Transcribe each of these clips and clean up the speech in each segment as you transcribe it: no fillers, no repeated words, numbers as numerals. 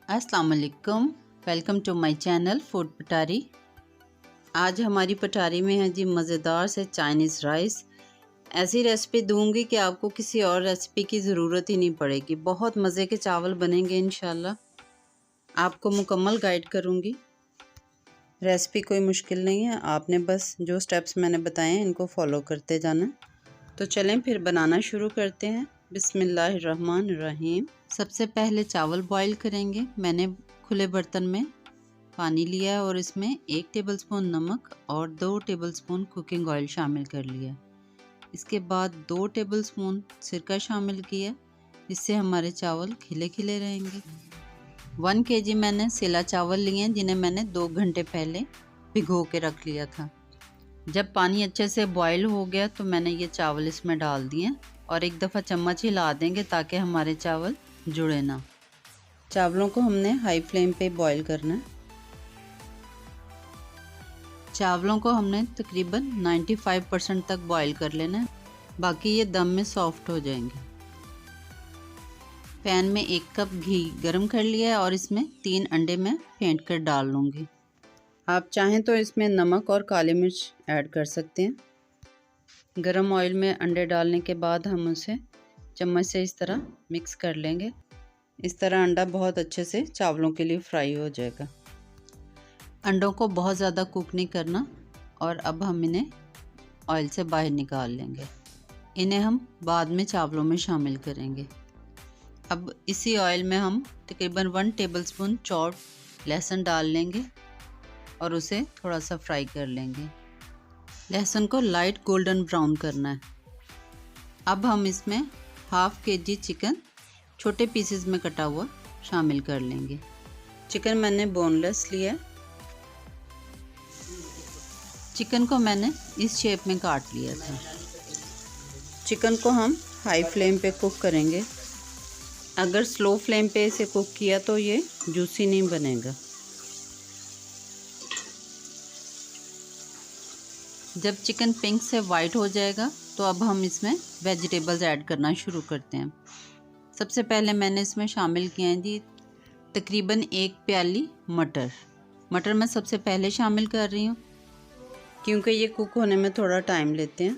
अस्सलाम वालेकुम, welcome to my channel food Patari. आज हमारी पटारी में है जी मज़ेदार से चाइनीज़ राइस। ऐसी रेसिपी दूंगी कि आपको किसी और रेसिपी की ज़रूरत ही नहीं पड़ेगी। बहुत मज़े के चावल बनेंगे इंशाल्लाह। आपको मुकम्मल गाइड करूंगी। रेसिपी कोई मुश्किल नहीं है, आपने बस जो स्टेप्स मैंने बताए हैं इनको फॉलो करते जाना। तो चलें फिर बनाना शुरू करते हैं। बिस्मिल्लाहिर्रहमानिर्रहीम। सबसे पहले चावल बॉईल करेंगे। मैंने खुले बर्तन में पानी लिया है और इसमें 1 टेबलस्पून नमक और 2 टेबलस्पून कुकिंग ऑयल शामिल कर लिया। इसके बाद 2 टेबलस्पून सिरका शामिल किया, इससे हमारे चावल खिले खिले रहेंगे। 1 kg मैंने सेला चावल लिए हैं, जिन्हें मैंने 2 घंटे पहले भिगो के रख लिया था। जब पानी अच्छे से बॉईल हो गया तो मैंने ये चावल इसमें डाल दिए और एक दफ़ा चम्मच हिला देंगे ताकि हमारे चावल जुड़े ना। चावलों को हमने हाई फ्लेम पे बॉईल करना है। चावलों को हमने तकरीबन 95% तक बॉईल कर लेना है, बाकी ये दम में सॉफ्ट हो जाएंगे। पैन में 1 कप घी गरम कर लिया है और इसमें 3 अंडे मैं फेंट कर डाल लूँगी। आप चाहें तो इसमें नमक और काली मिर्च ऐड कर सकते हैं। गरम ऑयल में अंडे डालने के बाद हम उसे चम्मच से इस तरह मिक्स कर लेंगे। इस तरह अंडा बहुत अच्छे से चावलों के लिए फ्राई हो जाएगा। अंडों को बहुत ज़्यादा कुक नहीं करना और अब हम इन्हें ऑयल से बाहर निकाल लेंगे। इन्हें हम बाद में चावलों में शामिल करेंगे। अब इसी ऑयल में हम तकरीबन 1 टेबलस्पून चॉप्ड लहसुन डाल लेंगे और उसे थोड़ा सा फ्राई कर लेंगे। लहसुन को लाइट गोल्डन ब्राउन करना है। अब हम इसमें ½ kg चिकन छोटे पीसेस में कटा हुआ शामिल कर लेंगे। चिकन मैंने बोनलेस लिया है। चिकन को मैंने इस शेप में काट लिया था। चिकन को हम हाई फ्लेम पे कुक करेंगे। अगर स्लो फ्लेम पे इसे कुक किया तो ये जूसी नहीं बनेगा। जब चिकन पिंक से वाइट हो जाएगा तो अब हम इसमें वेजिटेबल्स ऐड करना शुरू करते हैं। सबसे पहले मैंने इसमें शामिल किए हैं जी तकरीबन 1 प्याली मटर। मटर मैं सबसे पहले शामिल कर रही हूँ क्योंकि ये कुक होने में थोड़ा टाइम लेते हैं।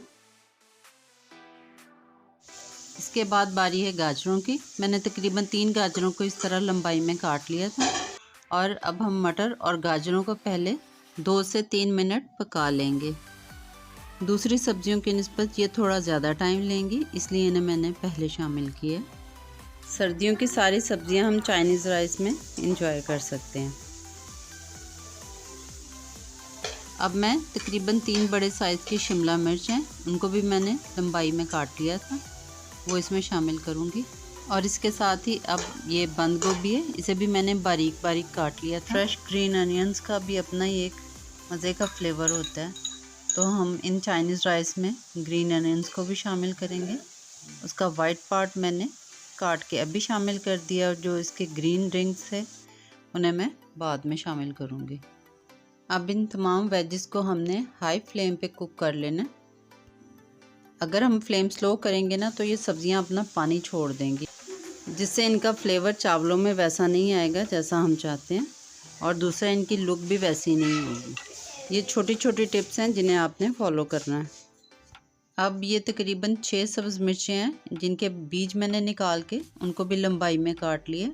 इसके बाद बारी है गाजरों की। मैंने तकरीबन 3 गाजरों को इस तरह लंबाई में काट लिया था और अब हम मटर और गाजरों को पहले 2 से 3 मिनट पका लेंगे। दूसरी सब्जियों की निस्बत ये थोड़ा ज़्यादा टाइम लेंगी, इसलिए इन्हें मैंने पहले शामिल किया। सर्दियों की सारी सब्जियां हम चाइनीज़ राइस में इंजॉय कर सकते हैं। अब मैं तकरीबन 3 बड़े साइज़ की शिमला मिर्च हैं, उनको भी मैंने लंबाई में काट लिया था, वो इसमें शामिल करूँगी। और इसके साथ ही अब ये बंद गोभी है, इसे भी मैंने बारीक बारीक काट लिया था। फ्रेश ग्रीन अनियंस का भी अपना ही एक मज़े का फ्लेवर होता है, तो हम इन चाइनीज़ राइस में ग्रीन अनियंस को भी शामिल करेंगे। उसका वाइट पार्ट मैंने काट के अभी शामिल कर दिया और जो इसके ग्रीन रिंग्स है उन्हें मैं बाद में शामिल करूँगी। अब इन तमाम वेजिस को हमने हाई फ्लेम पे कुक कर लेना। अगर हम फ्लेम स्लो करेंगे ना तो ये सब्जियां अपना पानी छोड़ देंगी, जिससे इनका फ्लेवर चावलों में वैसा नहीं आएगा जैसा हम चाहते हैं और दूसरा इनकी लुक भी वैसी नहीं होगी। ये छोटी छोटी टिप्स हैं जिन्हें आपने फॉलो करना है। अब ये तकरीबन 6 सब्ज़ मिर्चें हैं जिनके बीज मैंने निकाल के उनको भी लंबाई में काट लिए,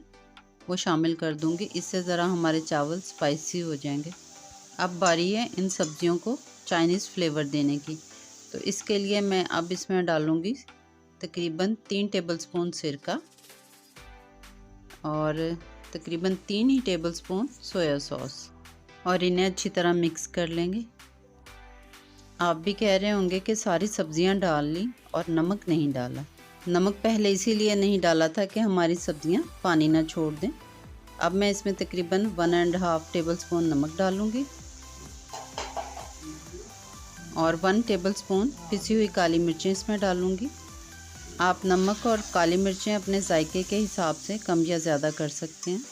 वो शामिल कर दूंगी। इससे ज़रा हमारे चावल स्पाइसी हो जाएंगे। अब बारी है इन सब्जियों को चाइनीज़ फ्लेवर देने की, तो इसके लिए मैं अब इसमें डालूँगी तकरीबन 3 टेबलस्पून सिरका और तकरीबन 3 ही टेबलस्पून सोया सॉस और इन्हें अच्छी तरह मिक्स कर लेंगे। आप भी कह रहे होंगे कि सारी सब्जियां डाल ली और नमक नहीं डाला। नमक पहले इसीलिए नहीं डाला था कि हमारी सब्जियां पानी ना छोड़ दें। अब मैं इसमें तकरीबन 1.5 टेबलस्पून नमक डालूंगी और 1 टेबलस्पून पिसी हुई काली मिर्चें इसमें डालूंगी। आप नमक और काली मिर्चें अपने जायके के हिसाब से कम या ज़्यादा कर सकते हैं।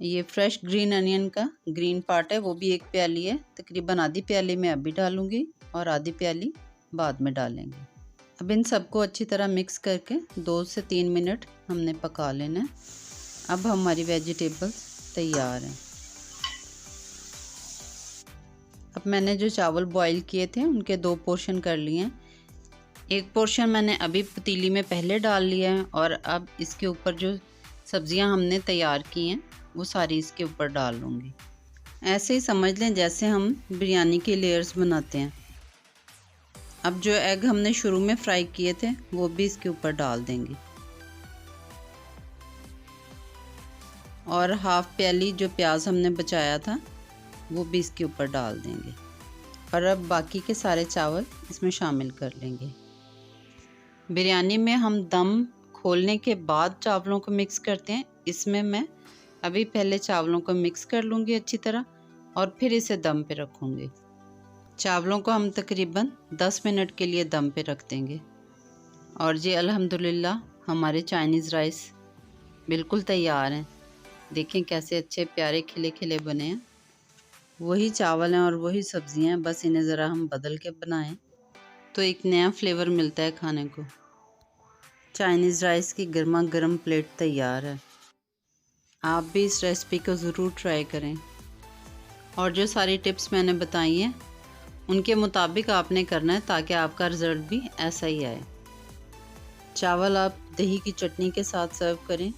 ये फ्रेश ग्रीन अनियन का ग्रीन पार्ट है, वो भी 1 प्याली है। तकरीबन आधी प्याली मैं अभी डालूंगी और आधी प्याली बाद में डालेंगे। अब इन सबको अच्छी तरह मिक्स करके 2 से 3 मिनट हमने पका लेना है। अब हमारी वेजिटेबल्स तैयार हैं। अब मैंने जो चावल बॉईल किए थे उनके 2 पोर्शन कर लिए हैं। एक पोर्शन मैंने अभी पतीली में पहले डाल लिया है और अब इसके ऊपर जो सब्जियां हमने तैयार की हैं वो सारी इसके ऊपर डाल लूँगी। ऐसे ही समझ लें जैसे हम बिरयानी की लेयर्स बनाते हैं। अब जो एग हमने शुरू में फ्राई किए थे वो भी इसके ऊपर डाल देंगे और हाफ प्याली जो प्याज हमने बचाया था वो भी इसके ऊपर डाल देंगे और अब बाकी के सारे चावल इसमें शामिल कर लेंगे। बिरयानी में हम दम खोलने के बाद चावलों को मिक्स करते हैं। इसमें मैं अभी पहले चावलों को मिक्स कर लूँगी अच्छी तरह और फिर इसे दम पे रखूँगी। चावलों को हम तकरीबन 10 मिनट के लिए दम पे रख देंगे। और जी अल्हम्दुलिल्लाह हमारे चाइनीज़ राइस बिल्कुल तैयार हैं। देखें कैसे अच्छे प्यारे खिले खिले बने हैं। वही चावल हैं और वही सब्जियां हैं, बस इन्हें ज़रा हम बदल के बनाएं तो एक नया फ्लेवर मिलता है खाने को। चाइनीज़ राइस की गर्मा गर्म प्लेट तैयार है। आप भी इस रेसिपी को ज़रूर ट्राई करें और जो सारी टिप्स मैंने बताई हैं उनके मुताबिक आपने करना है ताकि आपका रिज़ल्ट भी ऐसा ही आए। चावल आप दही की चटनी के साथ सर्व करें,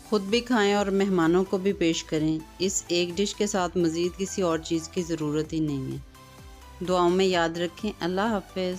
खुद भी खाएं और मेहमानों को भी पेश करें। इस एक डिश के साथ मज़ीद किसी और चीज़ की ज़रूरत ही नहीं है। दुआओं में याद रखें। अल्लाह हाफ़िज़।